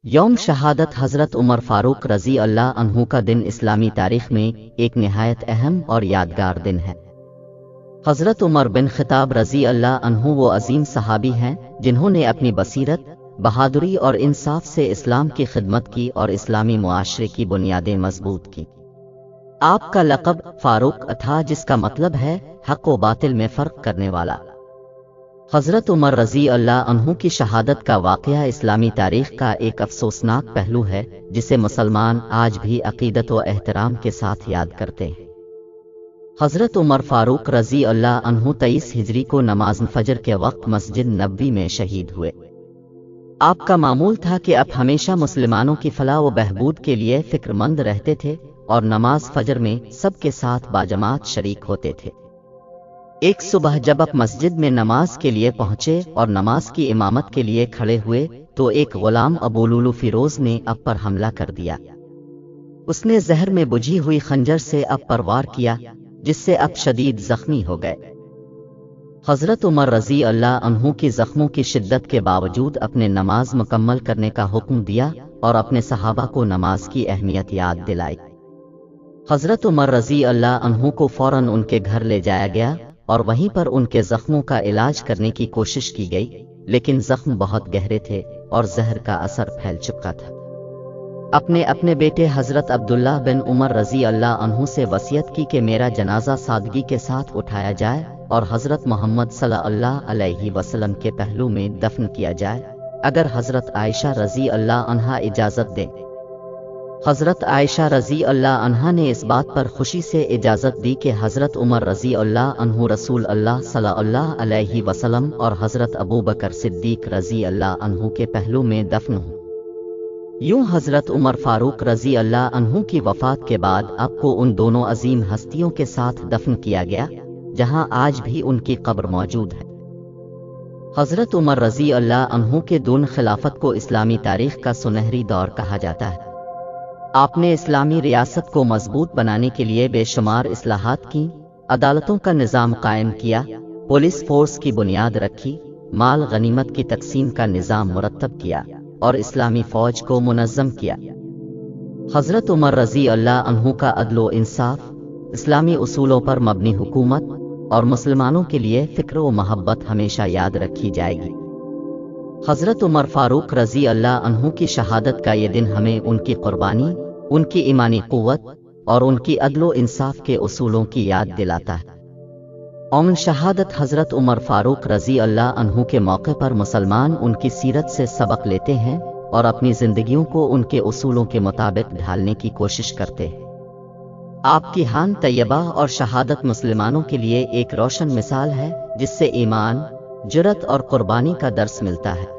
یوم شہادت حضرت عمر فاروق رضی اللہ عنہ کا دن اسلامی تاریخ میں ایک نہایت اہم اور یادگار دن ہے۔ حضرت عمر بن خطاب رضی اللہ عنہ وہ عظیم صحابی ہیں جنہوں نے اپنی بصیرت، بہادری اور انصاف سے اسلام کی خدمت کی اور اسلامی معاشرے کی بنیادیں مضبوط کی۔ آپ کا لقب فاروق تھا، جس کا مطلب ہے حق و باطل میں فرق کرنے والا۔ حضرت عمر رضی اللہ عنہ کی شہادت کا واقعہ اسلامی تاریخ کا ایک افسوسناک پہلو ہے جسے مسلمان آج بھی عقیدت و احترام کے ساتھ یاد کرتے ہیں۔ حضرت عمر فاروق رضی اللہ عنہ 23 ہجری کو نماز فجر کے وقت مسجد نبوی میں شہید ہوئے۔ آپ کا معمول تھا کہ آپ ہمیشہ مسلمانوں کی فلاح و بہبود کے لیے فکر مند رہتے تھے اور نماز فجر میں سب کے ساتھ باجماعت شریک ہوتے تھے۔ ایک صبح جب آپ مسجد میں نماز کے لیے پہنچے اور نماز کی امامت کے لیے کھڑے ہوئے تو ایک غلام ابو لولو فیروز نے آپ پر حملہ کر دیا۔ اس نے زہر میں بجھی ہوئی خنجر سے آپ پر وار کیا، جس سے آپ شدید زخمی ہو گئے۔ حضرت عمر رضی اللہ عنہ کی زخموں کی شدت کے باوجود اپنے نماز مکمل کرنے کا حکم دیا اور اپنے صحابہ کو نماز کی اہمیت یاد دلائی۔ حضرت عمر رضی اللہ عنہ کو فوراً ان کے گھر لے جایا گیا اور وہیں پر ان کے زخموں کا علاج کرنے کی کوشش کی گئی، لیکن زخم بہت گہرے تھے اور زہر کا اثر پھیل چکا تھا۔ اپنے بیٹے حضرت عبداللہ بن عمر رضی اللہ عنہ سے وصیت کی کہ میرا جنازہ سادگی کے ساتھ اٹھایا جائے اور حضرت محمد صلی اللہ علیہ وسلم کے پہلو میں دفن کیا جائے، اگر حضرت عائشہ رضی اللہ عنہا اجازت دیں۔ حضرت عائشہ رضی اللہ عنہا نے اس بات پر خوشی سے اجازت دی کہ حضرت عمر رضی اللہ عنہ رسول اللہ صلی اللہ علیہ وسلم اور حضرت ابو بکر صدیق رضی اللہ عنہ کے پہلو میں دفن ہوں۔ یوں حضرت عمر فاروق رضی اللہ عنہ کی وفات کے بعد آپ کو ان دونوں عظیم ہستیوں کے ساتھ دفن کیا گیا، جہاں آج بھی ان کی قبر موجود ہے۔ حضرت عمر رضی اللہ عنہ کے دون خلافت کو اسلامی تاریخ کا سنہری دور کہا جاتا ہے۔ آپ نے اسلامی ریاست کو مضبوط بنانے کے لیے بے شمار اصلاحات کی، عدالتوں کا نظام قائم کیا، پولیس فورس کی بنیاد رکھی، مال غنیمت کی تقسیم کا نظام مرتب کیا اور اسلامی فوج کو منظم کیا۔ حضرت عمر رضی اللہ عنہ کا عدل و انصاف، اسلامی اصولوں پر مبنی حکومت اور مسلمانوں کے لیے فکر و محبت ہمیشہ یاد رکھی جائے گی۔ حضرت عمر فاروق رضی اللہ عنہ کی شہادت کا یہ دن ہمیں ان کی قربانی، ان کی ایمانی قوت اور ان کی عدل و انصاف کے اصولوں کی یاد دلاتا ہے۔ یوم شہادت حضرت عمر فاروق رضی اللہ عنہ کے موقع پر مسلمان ان کی سیرت سے سبق لیتے ہیں اور اپنی زندگیوں کو ان کے اصولوں کے مطابق ڈھالنے کی کوشش کرتے ہیں۔ آپ کی جان طیبہ اور شہادت مسلمانوں کے لیے ایک روشن مثال ہے، جس سے ایمان، جرأت اور قربانی کا درس ملتا ہے۔